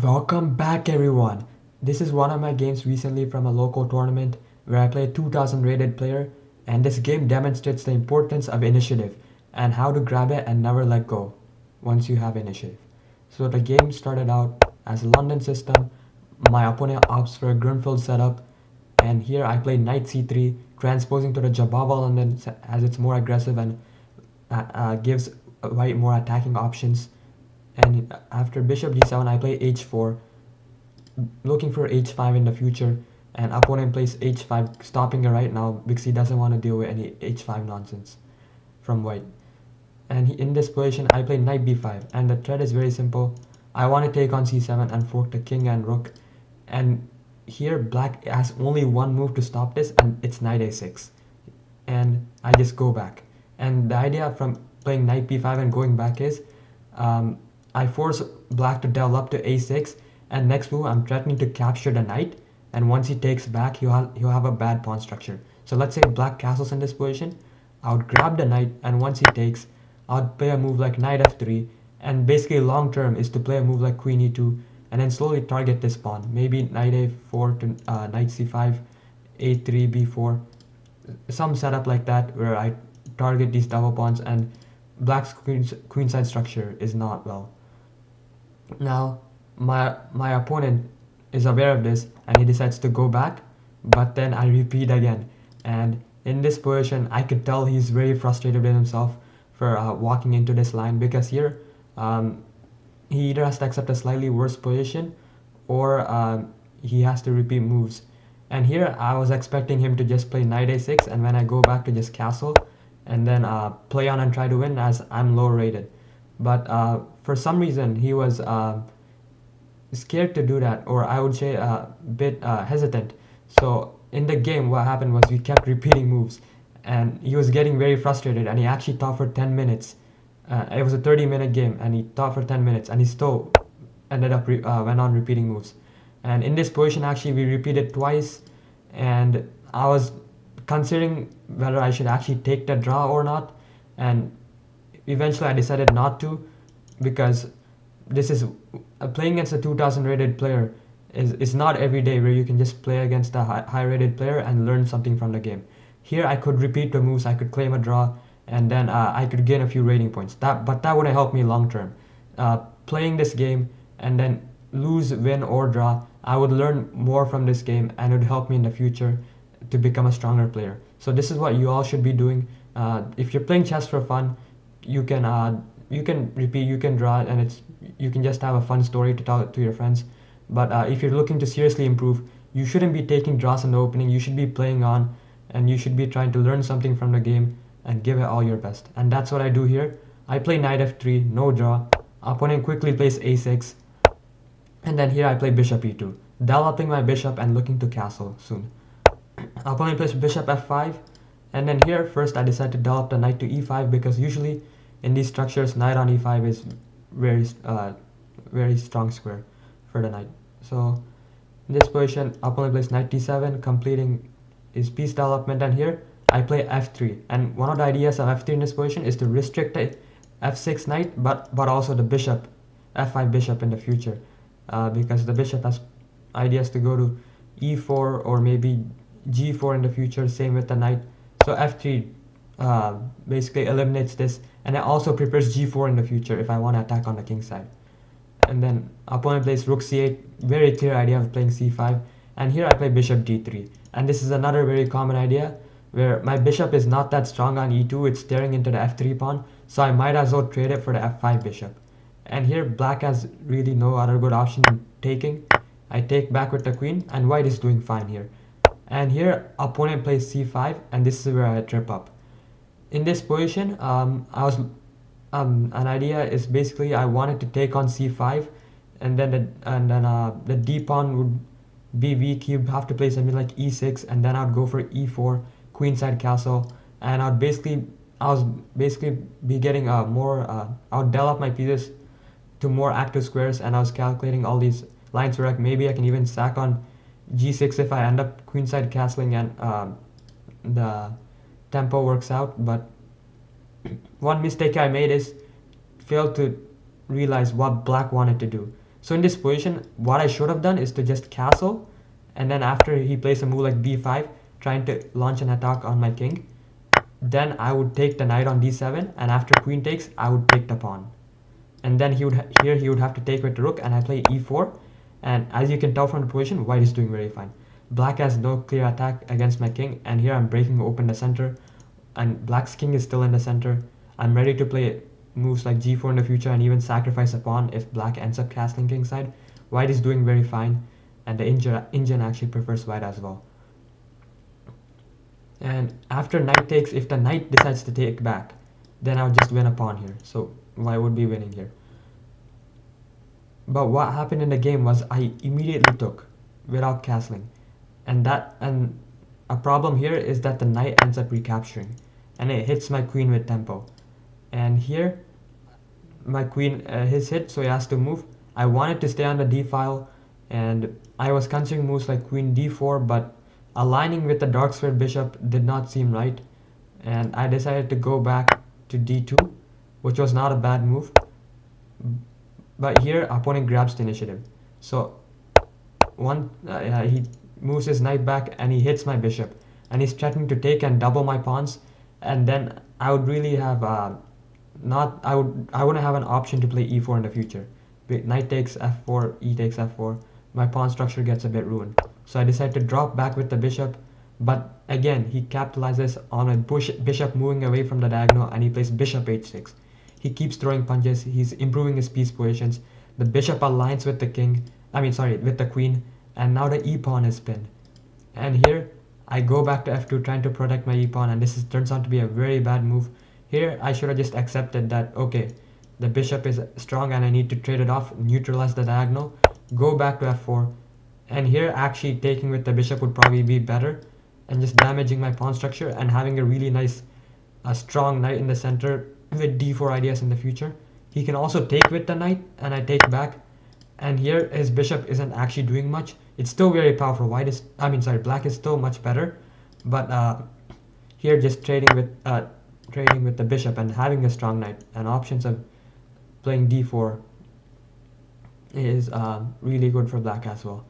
Welcome back everyone. This is one of my games recently from a local tournament where I played 2000 rated player, and this game demonstrates the importance of initiative and how to grab it and never let go once you have initiative. So the game started out as a London system. My opponent opts for a Grunfeld setup, and here I play knight c3 transposing to the Jababa London as it's more aggressive and gives white more attacking options. And after bishop g7 I play h4 looking for h5 in the future, and opponent plays h5 stopping it right now because he doesn't want to deal with any h5 nonsense from white. And in this position I play knight b5, and the threat is very simple. I want to take on c7 and fork the king and rook, and here black has only one move to stop this, and it's knight a6, and I just go back. And the idea from playing knight b5 and going back is um, I force black to develop to a6, and next move I'm threatening to capture the knight, and once he takes back he'll have a bad pawn structure. So let's say black castles in this position, I would grab the knight, and once he takes, I would play a move like knight f3, and basically long term is to play a move like queen e2, and then slowly target this pawn, maybe knight a4 to knight c5, a3, b4, some setup like that where I target these double pawns, and black's queenside structure is not well. Now, my opponent is aware of this and he decides to go back, but then I repeat again. And in this position, I could tell he's very frustrated with himself for walking into this line, because here um, he either has to accept a slightly worse position, or he has to repeat moves. And here I was expecting him to just play knight a6, and when I go back to just castle and then play on and try to win as I'm low rated. But for some reason he was scared to do that, or I would say a bit hesitant. So in the game what happened was we kept repeating moves, and he was getting very frustrated, and he actually thought for 10 minutes. It was a 30-minute game and he thought for 10 minutes, and he still ended up went on repeating moves. And in this position actually we repeated twice, and I was considering whether I should actually take the draw or not, and eventually I decided not to, because this is playing against a 2000 rated player is not every day where you can just play against a high rated player and learn something from the game. Here I could repeat the moves, I could claim a draw, and then I could gain a few rating points. But that wouldn't help me long term. Playing this game and then lose, win, or draw, I would learn more from this game, and it would help me in the future to become a stronger player. So this is what you all should be doing. If you're playing chess for fun, you can repeat, you can draw, and you can just have a fun story to tell to your friends. But if you're looking to seriously improve, you shouldn't be taking draws in the opening. You should be playing on, and you should be trying to learn something from the game and give it all your best. And that's what I do here. I play knight f3, no draw. Opponent quickly plays a6, and then here I play bishop e2, developing my bishop and looking to castle soon. Opponent plays bishop f5, and then here first I decide to develop the knight to e5, because usually in these structures knight on e5 is very strong square for the knight. So in this position opponent plays knight d7, completing his piece development, and here I play f3. And one of the ideas of f3 in this position is to restrict the f6 knight, but also the bishop, f5 bishop in the future, because the bishop has ideas to go to e4 or maybe g4 in the future, same with the knight. So f3 basically eliminates this, and it also prepares g4 in the future if I want to attack on the king side. And then opponent plays rook c8, very clear idea of playing c5, and here I play bishop d3. And this is another very common idea where my bishop is not that strong on e2, it's staring into the f3 pawn, so I might as well trade it for the f5 bishop. And here black has really no other good option than taking. I take back with the queen, and white is doing fine here. And here opponent plays c5, and this is where I trip up. In this position an idea is basically I wanted to take on c5, and then the d pawn would be weak. You have to play something like e6, and then I'd go for e4, queenside castle, and I was basically be getting more. I would develop my pieces to more active squares, and I was calculating all these lines where maybe I can even sack on g6 if I end up queenside castling, and the tempo works out. But one mistake I made is failed to realize what black wanted to do. So in this position, what I should have done is to just castle, and then after he plays a move like b5, trying to launch an attack on my king, then I would take the knight on d7, and after queen takes, I would take the pawn. And then here he would have to take with the rook, and I play e4. And as you can tell from the position, white is doing very fine. Black has no clear attack against my king, and here I'm breaking open the center, and black's king is still in the center. I'm ready to play moves like g4 in the future and even sacrifice a pawn if black ends up castling kingside. White is doing very fine, and the Indian actually prefers white as well. And after knight takes, if the knight decides to take back, then I'll just win a pawn here. So white would be winning here. But what happened in the game was I immediately took without castling. And a problem here is that the knight ends up recapturing, and it hits my queen with tempo. And here my queen is hit, so he has to move. I wanted to stay on the d file, and I was considering moves like queen d4, but aligning with the dark square bishop did not seem right, and I decided to go back to d2, which was not a bad move. But here opponent grabs the initiative, so he moves his knight back and he hits my bishop, and he's threatening to take and double my pawns, and then I would really have I wouldn't have an option to play e4 in the future. Knight takes f4, e takes f4, my pawn structure gets a bit ruined. So I decide to drop back with the bishop, but again he capitalizes on a bishop moving away from the diagonal, and he plays bishop h6. He keeps throwing punches, he's improving his piece positions. The bishop aligns with the with the queen, and now the e pawn is pinned. And here I go back to f2 trying to protect my e pawn, and turns out to be a very bad move. Here I should have just accepted that, okay, the bishop is strong and I need to trade it off, neutralize the diagonal, go back to f4, and here actually taking with the bishop would probably be better, and just damaging my pawn structure and having a really nice strong knight in the center with d4 ideas in the future. He can also take with the knight, and I take back, and here his bishop isn't actually doing much. It's still very powerful. Black is still much better, but here just trading with the bishop and having a strong knight and options of playing d4 is really good for black as well.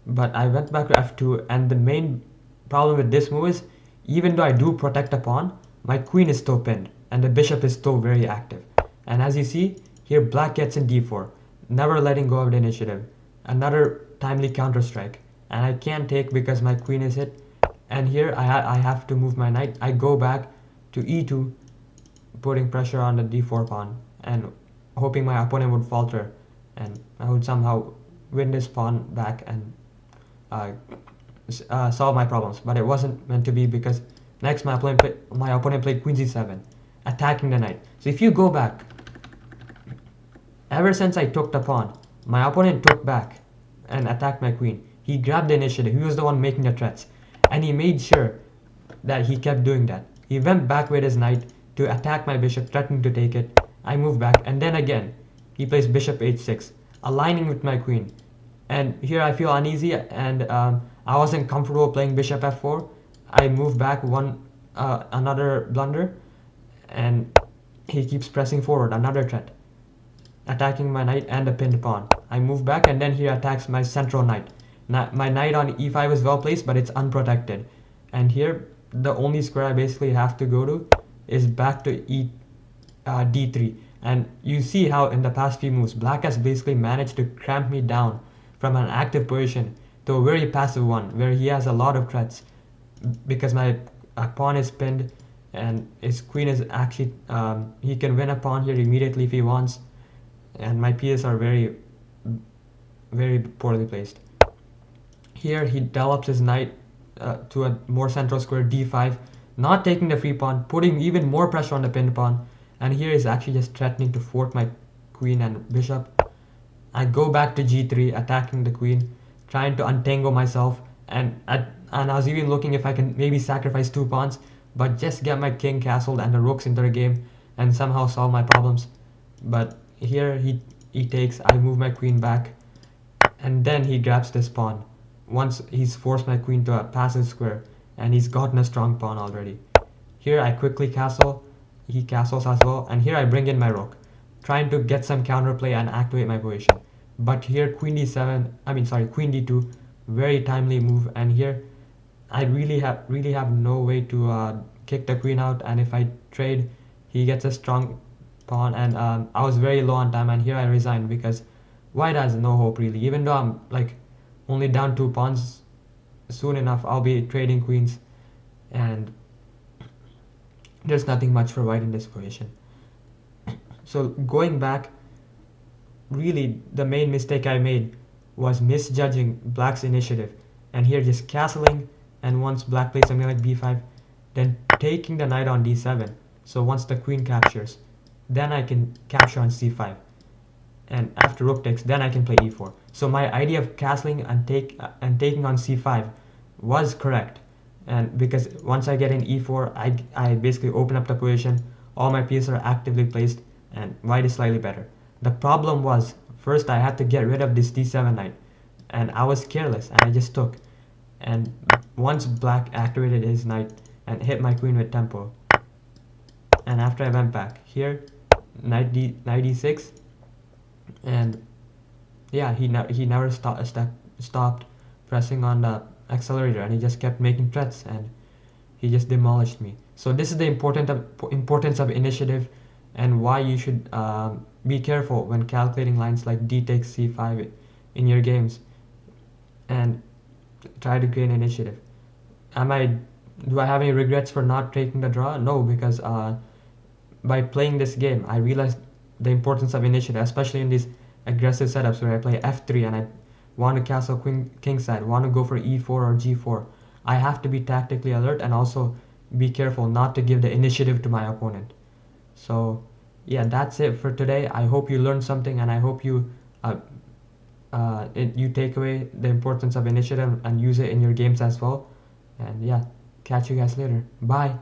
But I went back to f2, and the main problem with this move is, even though I do protect a pawn, my queen is still pinned and the bishop is still very active. And as you see here, black gets in d4, never letting go of the initiative. Another timely counter strike, and I can't take because my queen is hit. And here I have to move my knight. I go back to e2, putting pressure on the d4 pawn and hoping my opponent would falter, and I would somehow win this pawn back and solve my problems. But it wasn't meant to be, because next my opponent played queen c7, attacking the knight. So if you go back, ever since I took the pawn, my opponent took back and attacked my queen. He grabbed the initiative. He was the one making the threats, and he made sure that he kept doing that. He went back with his knight to attack my bishop, threatening to take it. I move back, and then again he plays bishop h6, aligning with my queen. And here I feel uneasy, and I wasn't comfortable playing bishop f4. I move back another blunder, and he keeps pressing forward, another threat, attacking my knight and the pinned pawn. I move back, and then he attacks my central knight. My knight on e5 is well placed, but it's unprotected. And here the only square I basically have to go to is back to d3. And you see how in the past few moves, black has basically managed to cramp me down from an active position to a very passive one, where he has a lot of threats, because my pawn is pinned and his queen is actually he can win a pawn here immediately if he wants, and my pieces are very, very poorly placed. Here he develops his knight to a more central square, d5, not taking the free pawn, putting even more pressure on the pinned pawn. And here he's actually just threatening to fork my queen and bishop. I go back to g3, attacking the queen, trying to untangle myself, and I was even looking if I can maybe sacrifice 2 pawns, but just get my king castled and the rooks into the game and somehow solve my problems. But here he takes, I move my queen back, and then he grabs this pawn. Once he's forced my queen to a passive square, and he's gotten a strong pawn already. Here I quickly castle, he castles as well, and here I bring in my rook, trying to get some counterplay and activate my position. But here queen d7, I mean sorry, queen d2, very timely move. And here I really have no way to kick the queen out. And if I trade, he gets a strong pawn. And I was very low on time, and here I resigned because white has no hope really. Even though I'm like only down 2 pawns, soon enough I'll be trading queens, and there's nothing much for white in this position. So going back, really the main mistake I made was misjudging black's initiative, and here just castling. And once black plays something like b5, then taking the knight on d7. So once the queen captures, then I can capture on c5, and after rook takes, then I can play e4. So my idea of castling and taking on c5 was correct, and because once I get in e4, I basically open up the position. All my pieces are actively placed, and white is slightly better. The problem was first I had to get rid of this d7 knight, and I was careless and I just took. And once black activated his knight and hit my queen with tempo, and after I went back here, knight e6, and yeah, he never stopped pressing on the accelerator, and he just kept making threats, and he just demolished me. So this is the importance of initiative, and why you should be careful when calculating lines like d takes c5 in your games, and try to gain initiative. Am I Do I have any regrets for not taking the draw? No, because by playing this game, I realized the importance of initiative, especially in these aggressive setups where I play f3 and I want to castle queen king side, want to go for e4 or g4. I have to be tactically alert and also be careful not to give the initiative to my opponent. So yeah, that's it for today. I hope you learned something, and I hope uh, you take away the importance of initiative and use it in your games as well. And yeah, catch you guys later. Bye.